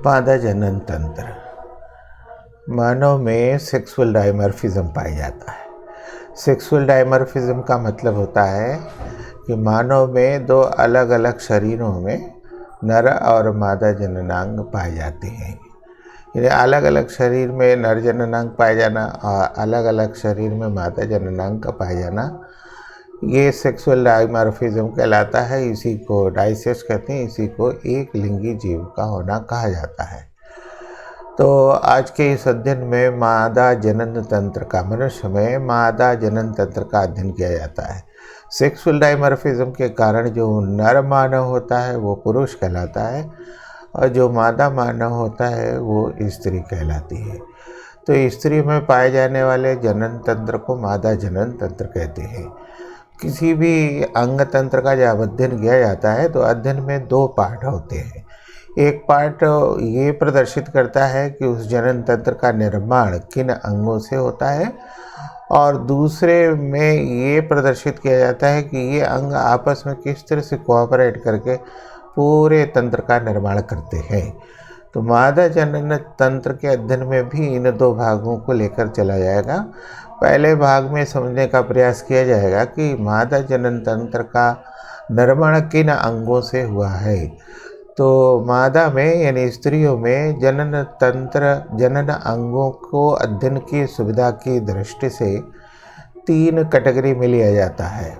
मादा जनन तंत्र। मानव में सेक्सुअल डायमॉर्फिज्म पाया जाता है। सेक्सुअल डायमॉर्फिज्म का मतलब होता है कि मानव में दो अलग अलग शरीरों में नर और मादा जननांग पाए जाते हैं। यानी अलग अलग शरीर में नर जननांग पाए जाना और अलग अलग शरीर में मादा जननांग का पाए जाना, ये सेक्सुअल डायमॉर्फिज्म कहलाता है। इसी को डाइसेक्स कहते हैं। इसी को एक लिंगी जीव का होना कहा जाता है। तो आज के इस अध्ययन में मादा जनन तंत्र का, मनुष्य में मादा जनन तंत्र का अध्ययन किया जाता है। सेक्सुअल डायमॉर्फिज्म के कारण जो नर मानव होता है वो पुरुष कहलाता है और जो मादा मानव होता है वो स्त्री कहलाती है। तो स्त्री में पाए जाने वाले जनन तंत्र को मादा जनन तंत्र कहते हैं। किसी भी अंग तंत्र का जब अध्ययन किया जाता है तो अध्ययन में दो पार्ट होते हैं। एक पार्ट ये प्रदर्शित करता है कि उस जनन तंत्र का निर्माण किन अंगों से होता है और दूसरे में ये प्रदर्शित किया जाता है कि ये अंग आपस में किस तरह से कोऑपरेट करके पूरे तंत्र का निर्माण करते हैं। तो मादा जनन तंत्र के अध्ययन में भी इन दो भागों को लेकर चला जाएगा। पहले भाग में समझने का प्रयास किया जाएगा कि मादा जनन तंत्र का निर्माण किन अंगों से हुआ है। तो मादा में यानी स्त्रियों में जनन तंत्र जनन अंगों को अध्ययन की सुविधा की दृष्टि से तीन कैटेगरी में लिया जाता है।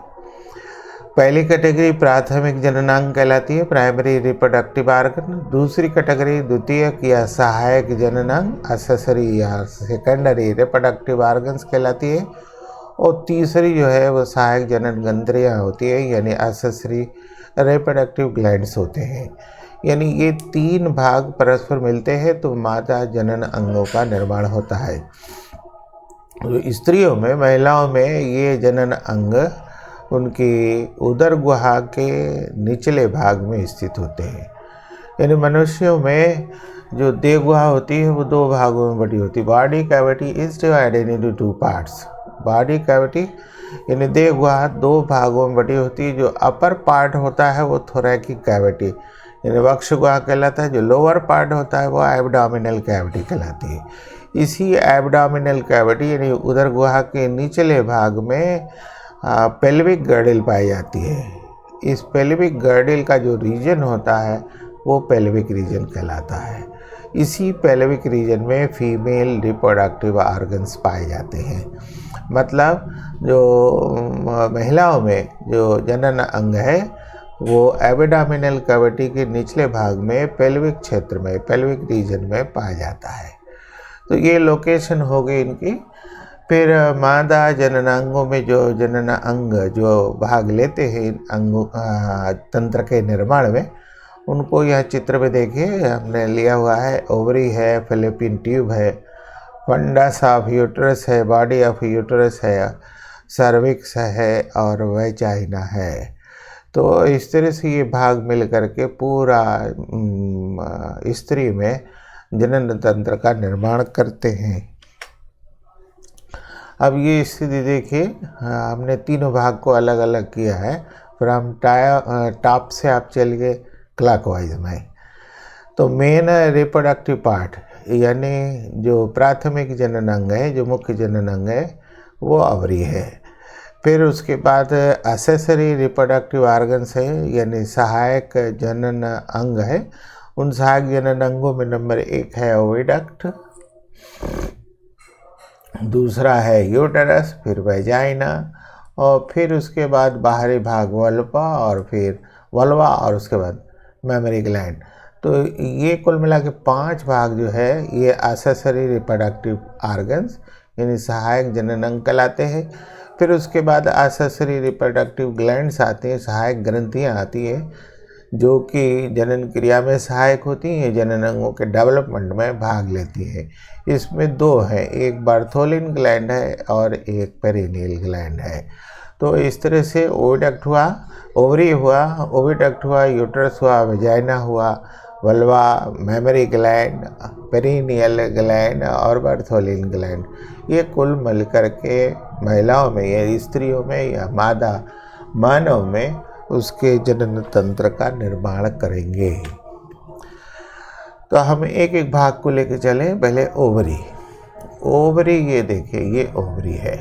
पहली कैटेगरी प्राथमिक जननांग कहलाती है, प्राइमरी रिप्रोडक्टिव ऑर्गन। दूसरी कैटेगरी द्वितीयक या सहायक जननांग, एक्सेसरी या सेकेंडरी रिप्रोडक्टिव ऑर्गन्स कहलाती है। और तीसरी जो है वो सहायक जनन ग्रंथियाँ होती है, यानी एक्सेसरी रिप्रोडक्टिव ग्लैंड्स होते हैं। यानी ये तीन भाग परस्पर मिलते हैं तो मादा जनन अंगों का निर्माण होता है। तो स्त्रियों में, महिलाओं में ये जनन अंग उनकी उदर गुहा के निचले भाग में स्थित होते हैं। यानी मनुष्यों में जो देह गुहा होती है वो दो भागों में बटी होती है। Body cavity is divided into two parts. Body cavity यानी देह गुहा दो भागों में बटी होती है। जो अपर पार्ट होता है वो थोरैकिक कैविटी यानी वक्ष गुहा कहलाता है। जो लोअर पार्ट होता है वो एब्डोमिनल कैविटी कहलाती है। इसी एब्डोमिनल कैविटी यानी उदर गुहा के निचले भाग में पेल्विक गर्डल पाई जाती है। इस पेल्विक गर्डल का जो रीजन होता है वो पेल्विक रीजन कहलाता है। इसी पेल्विक रीजन में फीमेल रिप्रोडक्टिव ऑर्गन्स पाए जाते हैं। मतलब जो महिलाओं में जो जनन अंग है वो एब्डोमिनल कैविटी के निचले भाग में पेल्विक क्षेत्र में, पेल्विक रीजन में पाया जाता है। तो ये लोकेशन हो गई इनकी। फिर मादा जननांगों में जो जनन अंग जो भाग लेते हैं अंगों तंत्र के निर्माण में, उनको यह चित्र में देखिए हमने लिया हुआ है। ओवरी है, फैलोपियन ट्यूब है, फंडस ऑफ यूट्रस है, बॉडी ऑफ यूट्रस है, सर्विक्स है और वैजाइना है। तो इस तरह से ये भाग मिल करके पूरा स्त्री में जनन तंत्र का निर्माण करते हैं। अब ये स्थिति देखिए, हमने तीनों भाग को अलग अलग किया है। फिर हम टॉप से आप चलिए क्लॉकवाइज में। तो मेन रिप्रोडक्टिव पार्ट यानी जो प्राथमिक जनन अंग है, जो मुख्य जनन अंग है वो अवरी है। फिर उसके बाद एक्सेसरी रिप्रोडक्टिव ऑर्गन्स है यानी सहायक जनन अंग है। उन सहायक जनन अंगों में नंबर 1 है ओविडक्ट, दूसरा है यूटेरस, फिर वैजाइना और फिर उसके बाद बाहरी भाग वल्वा और फिर वल्वा और उसके बाद मेमरी ग्लैंड। तो ये कुल मिला के 5 भाग जो है ये एक्सेसरी रिप्रोडक्टिव ऑर्गन्स यानी सहायक जनन अंग कहलाते हैं। फिर उसके बाद एक्सेसरी रिप्रोडक्टिव ग्लैंड्स आते हैं, सहायक ग्रंथियाँ आती हैं जो कि जनन क्रिया में सहायक होती हैं, जनन अंगों के डेवलपमेंट में भाग लेती हैं। इसमें दो हैं, एक बार्थोलिन ग्लैंड है और एक पेरिनियल ग्लैंड है। तो इस तरह से ओविडक्ट हुआ, ओवरी हुआ, ओविडक्ट हुआ, यूट्रस हुआ, वजाइना हुआ, vulva, mammary gland, perineal gland और बार्थोलिन ग्लैंड। ये कुल मिलकर के महिलाओं में या स्त्रियों में या मादा मानव में उसके जनन तंत्र का निर्माण करेंगे। तो हम एक एक भाग को लेके चलें। पहले ओवरी। ओवरी ये देखिए, ये ओवरी है।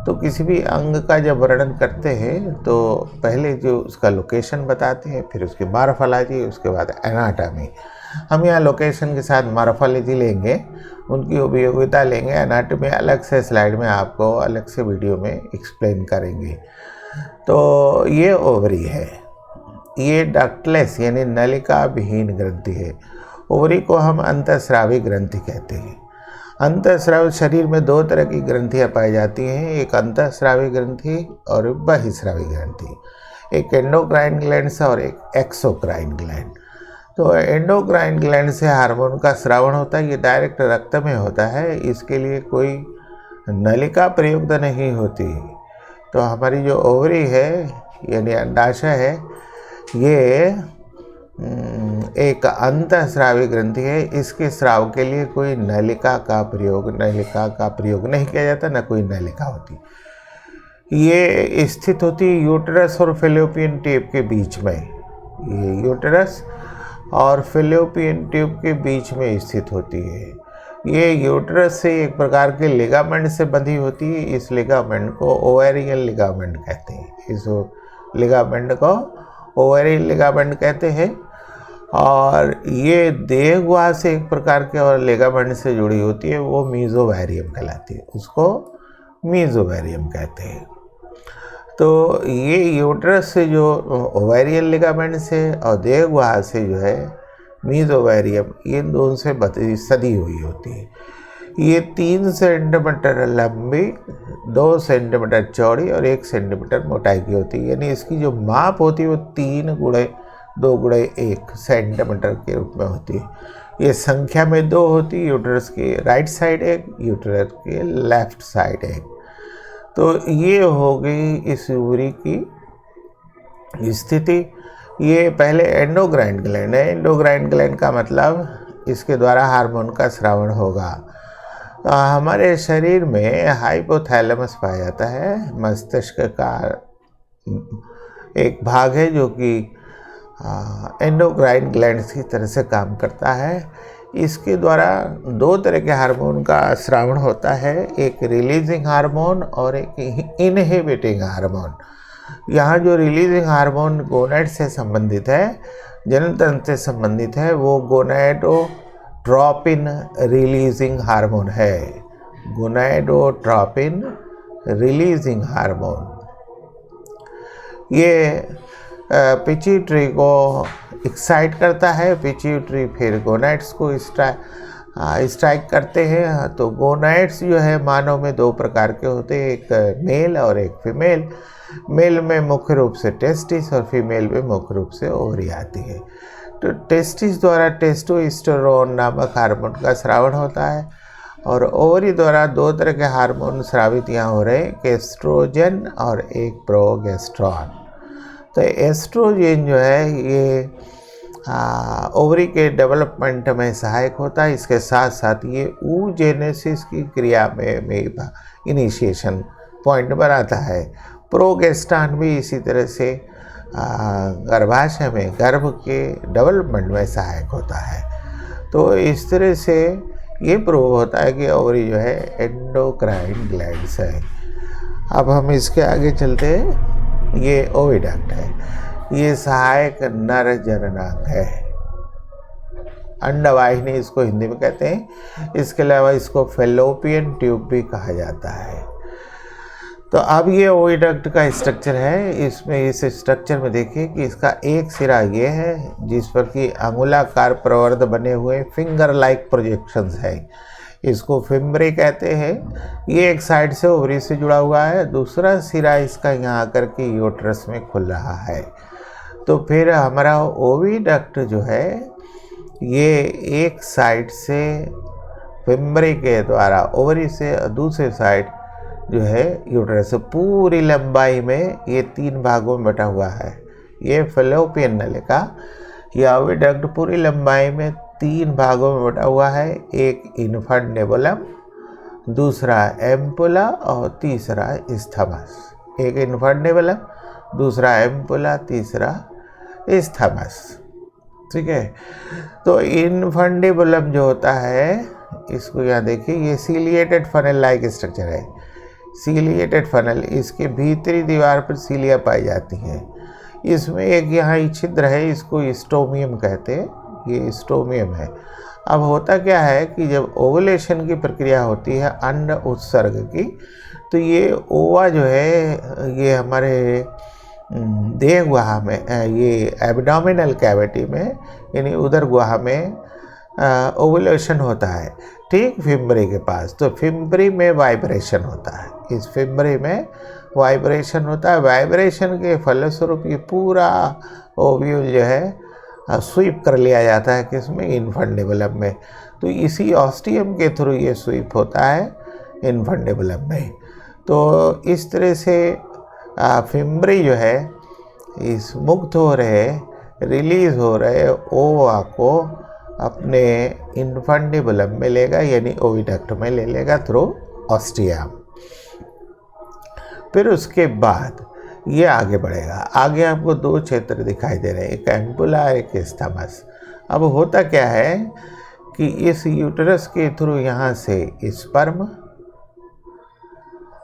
तो किसी भी अंग का जब वर्णन करते हैं तो पहले जो उसका लोकेशन बताते हैं, फिर उसकी मार्फोलॉजी, उसके बाद एनाटॉमी। हम यहाँ लोकेशन के साथ मार्फोलॉजी लेंगे, उनकी उपयोगिता लेंगे। एनाटॉमी अलग से स्लाइड में आपको अलग से वीडियो में एक्सप्लेन करेंगे। तो ये ओवरी है, ये डक्टलेस यानी नलिका विहीन ग्रंथि है। ओवरी को हम अंतःस्रावी ग्रंथि कहते हैं। अंतःस्रावी शरीर में दो तरह की ग्रंथियाँ पाई जाती हैं, एक अंतःस्रावी ग्रंथि और बहिस्रावी ग्रंथि। एक एंडोक्राइन ग्लैंड से और एक एक्सोक्राइन ग्लैंड। तो एंडोक्राइन ग्लैंड से हार्मोन का स्रावण होता है, ये डायरेक्ट रक्त में होता है, इसके लिए कोई नलिका प्रयुक्त नहीं होती। तो हमारी जो ओवरी है यानी अंडाशय है, ये एक अंतःस्रावी ग्रंथि है। इसके स्राव के लिए कोई नलिका का प्रयोग नहीं किया जाता, न कोई नलिका होती। ये स्थित होती यूटेरस और फेलोपियन ट्यूब के बीच में। ये यूटेरस और फेलोपियन ट्यूब के बीच में स्थित होती है। ये यूटेरस से एक प्रकार के लिगामेंट से बंधी होती है। इस लिगामेंट को ओवेरियन लिगामेंट कहते हैं। इस लिगामेंट को ओवेरियन लिगामेंट कहते हैं। और ये देहगुहा से एक प्रकार के और लिगामेंट से जुड़ी होती है, वो मीजोवेरियम कहलाती है, उसको मीजोवेरियम कहते हैं। तो ये यूट्रस से जो ओवेरियन लिगामेंट से और देहगुहा से जो है मीजोवेरियम, ये दोनों से सदी हुई होती है। ये 3 सेंटीमीटर लंबी, 2 सेंटीमीटर चौड़ी और 1 सेंटीमीटर मोटाई की होती है। यानी इसकी जो माप होती है वो 3 गुणे 2 गुणे 1 सेंटीमीटर के रूप में होती है। ये संख्या में 2 होती है, यूट्रस के राइट साइड एक, यूट्रस के लेफ्ट साइड एक। तो ये हो गई इस ओवरी की स्थिति। ये पहले एंडोक्राइन ग्लैंड है। एंडोक्राइन ग्लैंड का मतलब इसके द्वारा हार्मोन का स्रावण होगा। हमारे शरीर में हाइपोथैलेमस पाया जाता है, मस्तिष्क का एक भाग है जो कि एंडोक्राइन ग्लैंड की तरह से काम करता है। इसके द्वारा 2 तरह के हार्मोन का स्रावण होता है, एक रिलीजिंग हार्मोन और एक इनहिबिटिंग हार्मोन। यहाँ जो रिलीजिंग हार्मोन गोनैड से संबंधित है, जननतंत्र से संबंधित है, वो गोनैडोट्रोपिन रिलीजिंग हार्मोन है। गोनैडोट्रोपिन रिलीजिंग हार्मोन ये पिट्यूटरी को एक्साइट करता है। पिट्यूटरी फिर गोनैड्स को स्ट्राइक करते हैं। तो गोनैड्स जो है मानव में 2 प्रकार के होते हैं, एक मेल और एक फीमेल। मेल में मुख्य रूप से टेस्टिस और फीमेल में मुख्य रूप से ओवरी आती है। तो टेस्टिस द्वारा टेस्टोस्टेरोन नामक हार्मोन का स्रावण होता है और ओवरी द्वारा 2 तरह के हार्मोन स्रावित यहाँ हो रहे हैं, एक एस्ट्रोजन और एक प्रोगेस्टेरॉन। तो एस्ट्रोजन जो है ये ओवरी के डेवलपमेंट में सहायक होता है। इसके साथ साथ ये oogenesis की क्रिया में इनिशिएशन पॉइंट बनाता है। प्रोगेस्टेरॉन भी इसी तरह से गर्भाशय में गर्भ के डेवलपमेंट में सहायक होता है। तो इस तरह से ये प्रूव होता है कि ओवरी जो है एंडोक्राइन ग्लैंड्स है। अब हम इसके आगे चलते हैं। ये ओविडक्ट है, ये सहायक नर जननांग है, अंडवाहिनी इसको हिंदी में कहते हैं। इसके अलावा इसको फेलोपियन ट्यूब भी कहा जाता है। तो अब ये ओविडक्ट का स्ट्रक्चर है। इसमें इस स्ट्रक्चर में देखिए कि इसका एक सिरा ये है जिस पर कि अंगुलाकार प्रवर्ध बने हुए फिंगर लाइक प्रोजेक्शंस है, इसको फिम्ब्री कहते हैं। ये एक साइड से ओवरी से जुड़ा हुआ है, दूसरा सिरा इसका यहाँ आकर के यूट्रस में खुल रहा है। तो फिर हमारा ओविडक्ट जो है ये एक साइड से फिम्ब्री के द्वारा ओवरी से दूसरे साइड जो है यूट्रस पूरी लंबाई में ये 3 भागों में बटा हुआ है। ये फेलोपियन नलिका या ओविडक्ट पूरी लंबाई में 3 भागों में बटा हुआ है, एक इन्फंडेबुलम, दूसरा एम्पुला और तीसरा स्थमस। एक इन्फंडेबुलम, दूसरा एम्पुला, तीसरा स्थमस। ठीक है। तो इनफंडिबुलम जो होता है, इसको यहाँ देखिए, ये सीलिएटेड फनल लाइक स्ट्रक्चर है। सीलिएटेड फनल, इसके भीतरी दीवार पर सीलिया पाई जाती हैं। इसमें एक यहाँ छिद्र है, इसको स्टोमियम कहते हैं, ये स्टोमियम है। अब होता क्या है कि जब ओवुलेशन की प्रक्रिया होती है अंड उत्सर्ग की, तो ये ओवा जो है ये हमारे देह गुहा में, ये एब्डोमिनल कैविटी में, यानी उदर गुहा में ओवुलेशन होता है, ठीक फिम्बरी के पास। तो फिम्बरी में वाइब्रेशन होता है, इस फिम्बरी में वाइब्रेशन होता है। वाइब्रेशन के फलस्वरूप ये पूरा ओव्यूल जो है स्वीप कर लिया जाता है, किसमें, इनफंडिबुलम में। तो इसी ऑस्टियम के थ्रू ये स्वीप होता है इनफंडिबुलम में। तो इस तरह से फिम्बरी जो है इस मुक्त हो रहे, रिलीज हो रहे ओवा को अपने इनफंडिबुलम में लेगा, यानी ओविडक्ट में ले लेगा थ्रू ऑस्टियम। फिर उसके बाद ये आगे बढ़ेगा। आगे आपको दो क्षेत्र दिखाई दे रहे हैं, एक एम्पुला और एक स्थमस। अब होता क्या है कि इस यूटरस के थ्रू यहाँ से स्पर्म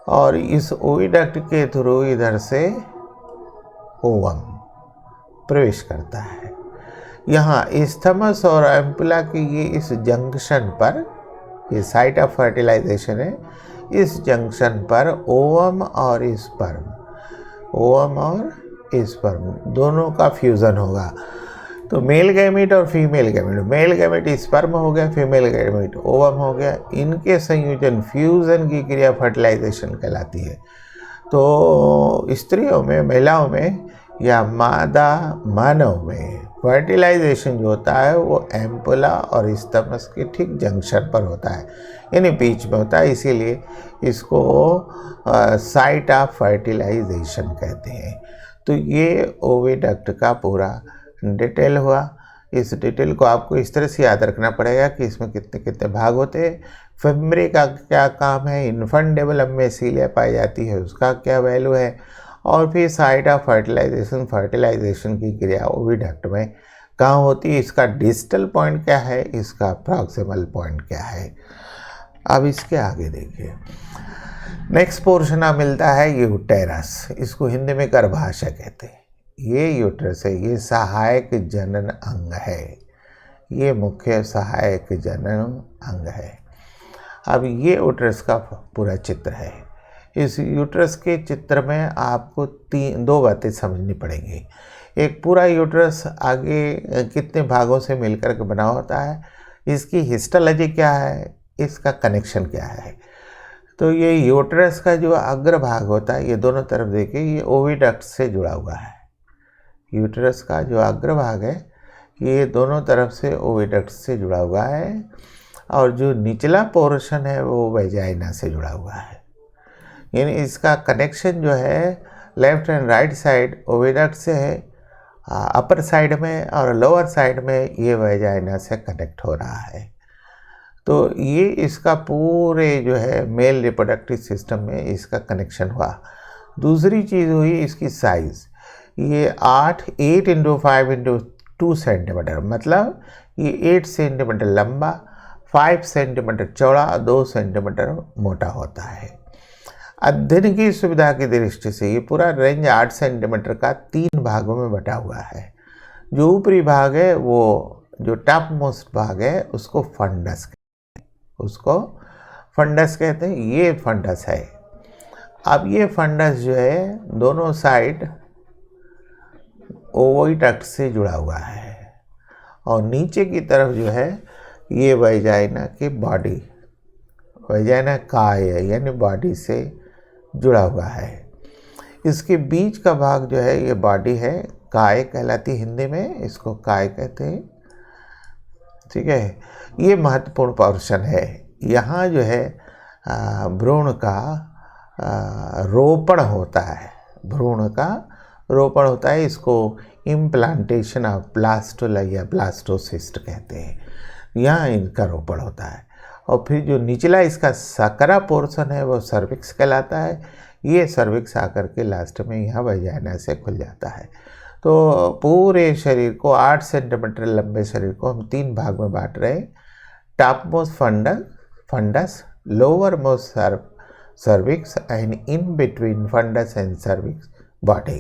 और इस ओविडक्ट के थ्रू इधर से ओवम प्रवेश करता है। यहाँ स्थमस और एम्पुला के ये इस जंक्शन पर, ये साइट ऑफ फर्टिलाइजेशन है, इस जंक्शन पर ओवम और स्पर्म, ओवम और स्पर्म दोनों का फ्यूज़न होगा। तो मेल गैमेट और female gamete, male gamete sperm हो गया, फीमेल गैमेट ओवम हो गया, इनके संयोजन फ्यूज़न की क्रिया फर्टिलाइजेशन कहलाती है। तो स्त्रियों में, महिलाओं में या मादा मानव में फर्टिलाइजेशन जो होता है वो एम्पुला और स्थमस के ठीक जंक्शन पर होता है, यानी बीच में होता है, इसीलिए इसको साइट ऑफ फर्टिलाइजेशन कहते हैं। तो ये ओविडक्ट का पूरा डिटेल हुआ। इस डिटेल को आपको इस तरह से याद रखना पड़ेगा कि इसमें कितने कितने भाग होते हैं, फिम्बरी का क्या काम है, इनफंडिबुलम में सीलिया पाई जाती है उसका क्या वैल्यू है, और फिर साइट ऑफ फर्टिलाइजेशन, फर्टिलाइजेशन की क्रिया ओविडक्ट में कहाँ होती है, इसका डिस्टल पॉइंट क्या है, इसका प्रॉक्सिमल पॉइंट क्या है। अब इसके आगे देखिए, नेक्स्ट पोर्शन आप मिलता है यूटेरस, इसको हिंदी में गर्भाशय कहते हैं। ये यूटेरस है, ये सहायक जनन अंग है, ये मुख्य सहायक जनन अंग है। अब ये यूटेरस का पूरा चित्र है। इस यूटेरस के चित्र में आपको दो बातें समझनी पड़ेंगी। एक, पूरा यूटेरस आगे कितने भागों से मिलकर के बना होता है, इसकी हिस्टोलॉजी क्या है, इसका कनेक्शन क्या है। तो ये यूटेरस का जो अग्रभाग होता है, ये दोनों तरफ देखिए, ये ओविडक्ट से जुड़ा हुआ है। यूटेरस का जो अग्रभाग है ये दोनों तरफ से ओविडक्ट से जुड़ा हुआ है, और जो निचला पोर्शन है वो वेजाइना से जुड़ा हुआ है। यानी इसका कनेक्शन जो है left and right side oviduct से है, अपर साइड में और लोअर साइड में ये वेजाइना से कनेक्ट हो रहा है। तो ये इसका पूरे जो है मेल रिप्रोडक्टिव सिस्टम में इसका कनेक्शन हुआ। दूसरी चीज़ हुई इसकी साइज़, ये 8 × 5 × 2 सेंटीमीटर, मतलब ये 8 सेंटीमीटर लंबा, 5 सेंटीमीटर चौड़ा, 2 सेंटीमीटर मोटा होता है। अध्ययन की सुविधा की दृष्टि से ये पूरा रेंज 8 सेंटीमीटर का 3 भागों में बटा हुआ है। जो ऊपरी भाग है, वो जो टॉप मोस्ट भाग है, उसको फंडस कहते हैं, ये फंडस है। अब ये फंडस जो है दोनों साइड ओविडक्ट से जुड़ा हुआ है, और नीचे की तरफ जो है ये वेजाइना की बॉडी, वेजाइना काय है, यानी बॉडी से जुड़ा हुआ है। इसके बीच का भाग जो है ये बॉडी है, काय कहलाती हिंदी में, इसको काय कहते हैं। ठीक है, ये महत्वपूर्ण पोर्शन है। यहाँ जो है भ्रूण का रोपण होता है, भ्रूण का रोपण होता है, इसको इम्प्लांटेशन ऑफ ब्लास्टोला या ब्लास्टोसिस्ट कहते हैं। यहाँ इनका रोपण होता है, और फिर जो निचला इसका सकरा पोर्शन है वो सर्विक्स कहलाता है। ये सर्विक्स आकर के लास्ट में यहाँ वेजाइना से खुल जाता है। तो पूरे शरीर को 8 सेंटीमीटर लंबे शरीर को हम 3 भाग में बांट रहे हैं। Top most fundus, lower most cervix and in between fundus and cervix body.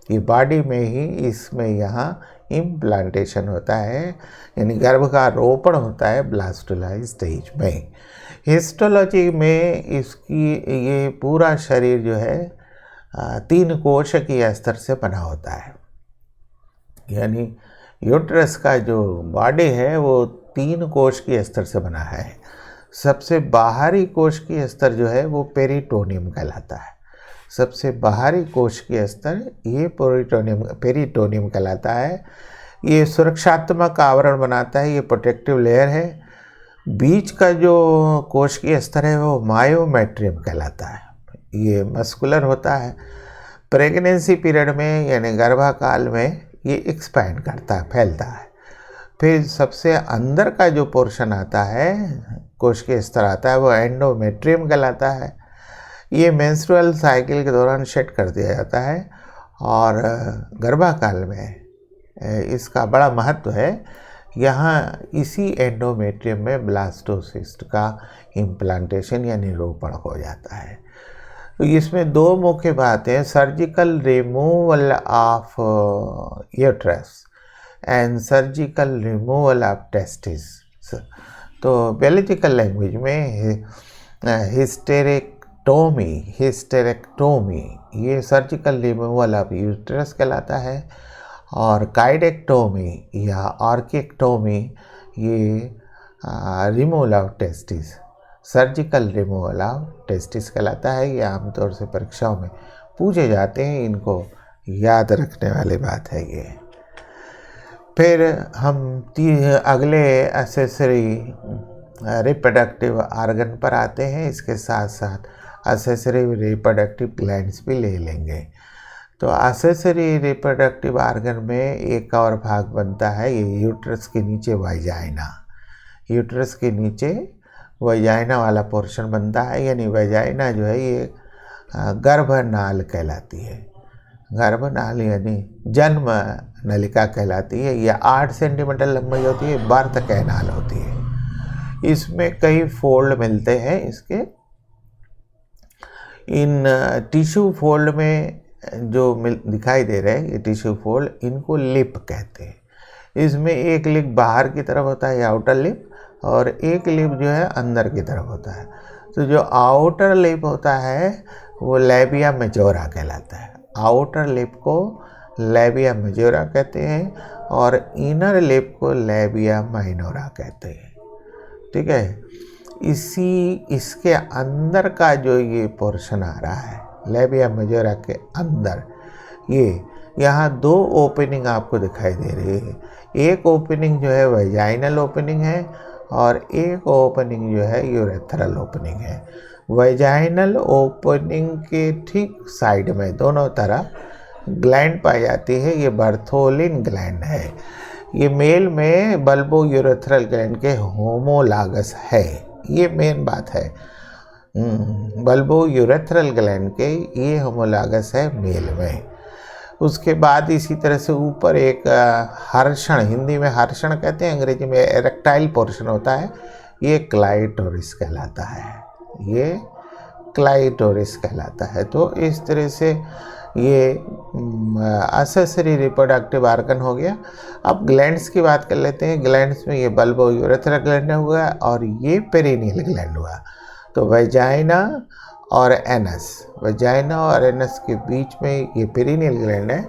ये बॉडी में ही इसमें यहाँ इम्प्लांटेशन होता है, यानी गर्भ का रोपण होता है ब्लास्टुला स्टेज में। हिस्टोलॉजी में इसकी ये पूरा शरीर जो है 3 कोश के स्तर से बना होता है, यानी यूट्रस का जो बॉडी है वो 3 कोश के स्तर से बना है। सबसे बाहरी कोश की स्तर जो है वो पेरिटोनियम कहलाता है। सबसे बाहरी कोश के स्तर ये पेरिटोनियम कहलाता है। ये सुरक्षात्मक आवरण बनाता है, ये प्रोटेक्टिव लेयर है। बीच का जो कोश की स्तर है वो मायोमेट्रियम कहलाता है, ये मस्कुलर होता है। प्रेगनेंसी पीरियड में यानी गर्भाकाल में ये एक्सपैंड करता है, फैलता है। फिर सबसे अंदर का जो पोर्शन आता है, कोश के स्तर आता है, वो एंडोमेट्रियम कहलाता है। ये मेंस्ट्रुअल साइकिल के दौरान शेड कर दिया जाता है और गर्भाकाल में इसका बड़ा महत्व है। यहाँ इसी एंडोमेट्रियम में ब्लास्टोसिस्ट का इम्प्लांटेशन या निरूपण हो जाता है। तो इसमें 2 मुख्य बातें, surgical removal of uterus and surgical removal of testis. तो बायोलॉजिकल लैंग्वेज में हिस्टेरेक्टोमी ये सर्जिकल रिमूवल ऑफ यूट्रस कहलाता है, और काइडेक्टोमी या ऑर्किक्टोमी ये removal of testis, surgical removal of testis कहलाता है। ये आमतौर से परीक्षाओं में पूछे जाते हैं, इनको याद रखने वाली बात है ये। फिर हम अगले एक्सेसरी रिप्रोडक्टिव आर्गन पर आते हैं। इसके साथ साथ एक्सेसरी रिप्रोडक्टिव ग्लैंड्स भी ले लेंगे। तो एक्सेसरी रिप्रोडक्टिव आर्गन में एक और भाग बनता है, ये यूट्रस के नीचे वाजाइना। यूट्रस के नीचे वाजाइना वाला पोर्शन बनता है, यानी वाजाइना जो है ये गर्भनाल कहलाती है। गर्भनाल यानी जन्म नलिका कहलाती है। ये 8 सेंटीमीटर लंबाई होती है, बर्थ कैनाल होती है। इसमें कई फोल्ड मिलते हैं इसके। इन टिश्यू फोल्ड में जो दिखाई दे रहे हैं ये टिश्यू फोल्ड, इनको लिप कहते हैं। इसमें एक लिप बाहर की तरफ होता है, आउटर लिप, और एक लिप जो है अंदर की तरफ होता है। तो जो आउटर लिप होता है वो लैबिया मेजोरा कहलाता है। आउटर लिप को लैबिया मेजोरा कहते हैं और इनर लिप को लैबिया माइनोरा कहते हैं। ठीक है, इसके अंदर का जो ये पोर्शन आ रहा है लैबिया मेजोरा के अंदर, ये यहाँ 2 ओपनिंग आपको दिखाई दे रही है। एक ओपनिंग जो है वेजाइनल ओपनिंग है और एक ओपनिंग जो है यूरेथ्रल ओपनिंग है। वेजाइनल ओपनिंग के ठीक साइड में दोनों तरफ ग्लैंड पाई जाती है, ये बर्थोलिन ग्लैंड है। ये मेल में बल्बो यूरेथ्रल ग्लैंड के होमोलागस है, ये मेन बात है। बल्बो यूरेथ्रल ग्लैंड के ये होमोलागस है मेल में। उसके बाद इसी तरह से ऊपर एक हर्षण, हिंदी में हर्षण कहते हैं, अंग्रेजी में एरेक्टाइल पोर्शन होता है, ये क्लाइटोरिस कहलाता है। ये क्लाइटोरिस कहलाता है। तो इस तरह से ये एक्सेसरी रिप्रोडक्टिव आर्गन हो गया। अब ग्लैंड्स की बात कर लेते हैं। ग्लैंड्स में ये बल्बो यूरेथ्रल ग्लैंड हुआ और ये पेरिनियल ग्लैंड हुआ। तो वेजाइना और एनस, वेजाइना और एनस के बीच में ये पेरिनियल ग्लैंड है।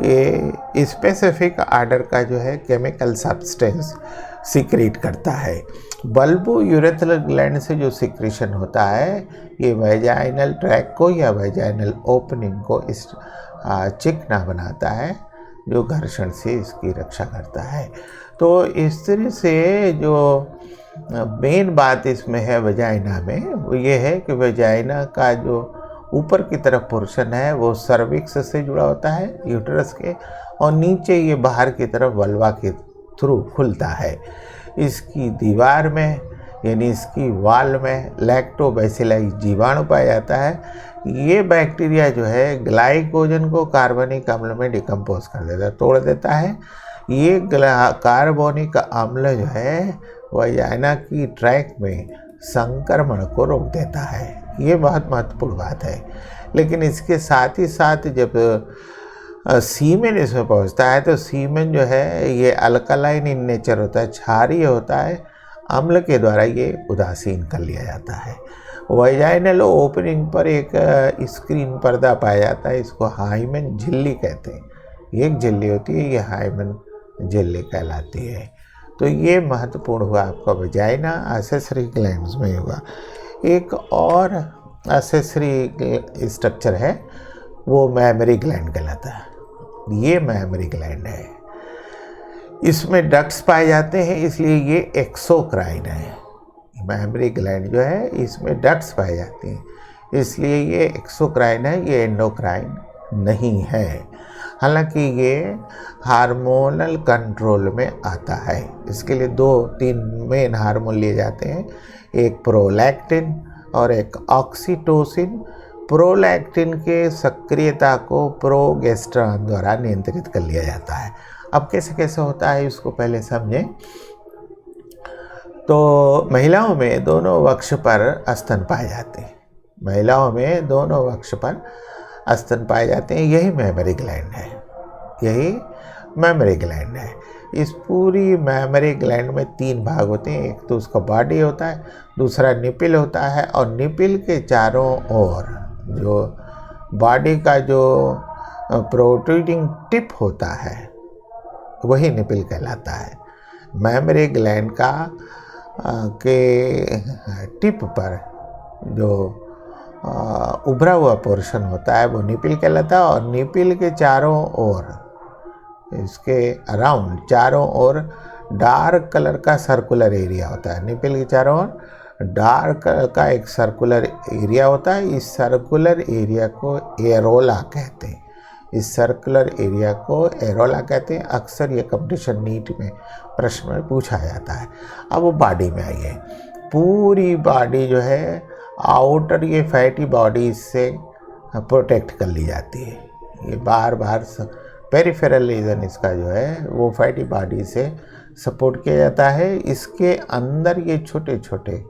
ये स्पेसिफिक आर्डर का जो है केमिकल सब्सटेंस सिक्रीट करता है। बल्बो यूरेथ्रल ग्लैंड से जो सिक्रीशन होता है ये वेजाइनल ट्रैक को या वेजाइनल ओपनिंग को इस चिकना बनाता है, जो घर्षण से इसकी रक्षा करता है। तो इस तरह से जो मेन बात इसमें है वेजाइना में, वो ये है कि वेजाइना का जो ऊपर की तरफ पोर्शन है वो सर्विक्स से जुड़ा होता है यूट्रस के, और नीचे ये बाहर की तरफ वल्वा के थ्रू खुलता है। इसकी दीवार में यानी इसकी वाल में लैक्टोबैसिलाई जीवाणु पाया जाता है। ये बैक्टीरिया जो है ग्लाइकोजन को कार्बनिक अम्ल में डिकम्पोज कर देता है, तोड़ देता है। ये कार्बोनिक अम्ल जो है वजाइना की ट्रैक में संक्रमण को रोक देता है। ये बहुत महत्वपूर्ण बात है। लेकिन इसके साथ ही साथ जब सीमेन इसमें पहुंचता है तो सीमेन जो है ये अल्कलाइन इन नेचर होता है, क्षारीय होता है, अम्ल के द्वारा ये उदासीन कर लिया जाता है। वजाइनल ओपनिंग पर एक स्क्रीन पर्दा पाया जाता है, इसको हाइमेन झिल्ली कहते हैं। एक झिल्ली होती है, ये हाइमेन झिल्ली कहलाती है। तो ये महत्वपूर्ण हुआ आपका वजाइना एक्सेसरी ग्लैंड्स में होगा। एक और एक्सेसरी स्ट्रक्चर है, वो मैमरी ग्लैंड कहलाता है। ये मैमरी ग्लैंड है, इसमें डक्ट्स पाए जाते हैं, इसलिए ये एक्सोक्राइन है। मैमरी ग्लैंड जो है इसमें डक्ट्स पाए जाते हैं, इसलिए ये एक्सोक्राइन है, ये एंडोक्राइन नहीं है। हालांकि ये हार्मोनल कंट्रोल में आता है। इसके लिए 2-3 मेन हार्मोन लिए जाते हैं, एक प्रोलैक्टिन और एक ऑक्सीटोसिन। प्रोलैक्टिन के सक्रियता को प्रोगेस्टेरॉन द्वारा नियंत्रित कर लिया जाता है। अब कैसे कैसे होता है इसको पहले समझें। तो महिलाओं में दोनों वक्ष पर स्तन पाए जाते हैं, महिलाओं में दोनों वक्ष पर स्तन पाए जाते हैं। यही मैमरी ग्लैंड है, यही मैमरी ग्लैंड है। इस पूरी मैमरी ग्लैंड में 3 भाग होते हैं, एक तो उसका बॉडी होता है, दूसरा निपिल होता है, और निपिल के चारों ओर जो बॉडी का जो प्रोट्रूडिंग टिप होता है वही निपिल कहलाता है। मैमरी ग्लैंड का के टिप पर जो उभरा हुआ पोर्शन होता है वो निपिल कहलाता है, और निपिल के चारों ओर, इसके अराउंड चारों ओर डार्क कलर का सर्कुलर एरिया होता है। निपिल के चारों ओर डार्क कलर का एक सर्कुलर एरिया होता है। इस सर्कुलर एरिया को एरोला कहते हैं, इस सर्कुलर एरिया को एरोला कहते हैं। अक्सर ये कंपटीशन नीट में प्रश्न में पूछा जाता है। अब वो बॉडी में आइए, पूरी बॉडी जो है आउटर ये फैटी बॉडी से प्रोटेक्ट कर ली जाती है। ये बार बार पेरिफेरल रीजन इसका जो है वो फैटी बॉडी से सपोर्ट किया जाता है। इसके अंदर ये छोटे छोटे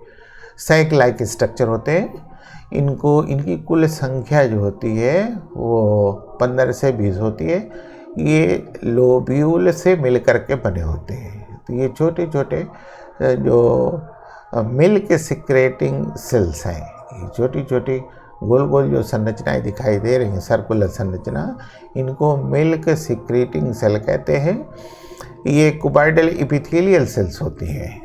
सैक लाइक स्ट्रक्चर होते हैं। इनकी कुल संख्या जो होती है वो 15 से 20 होती है। ये लोब्यूल से मिलकर के बने होते हैं। तो ये छोटे छोटे जो मिल्क सिक्रेटिंग सेल्स हैं, ये छोटी छोटी गोल गोल जो संरचनाएं दिखाई दे रही हैं, सर्कुलर संरचना, इनको मिल्क सिक्रेटिंग सेल कहते हैं। ये कुबाइडल एपिथेलियल सेल्स होती हैं।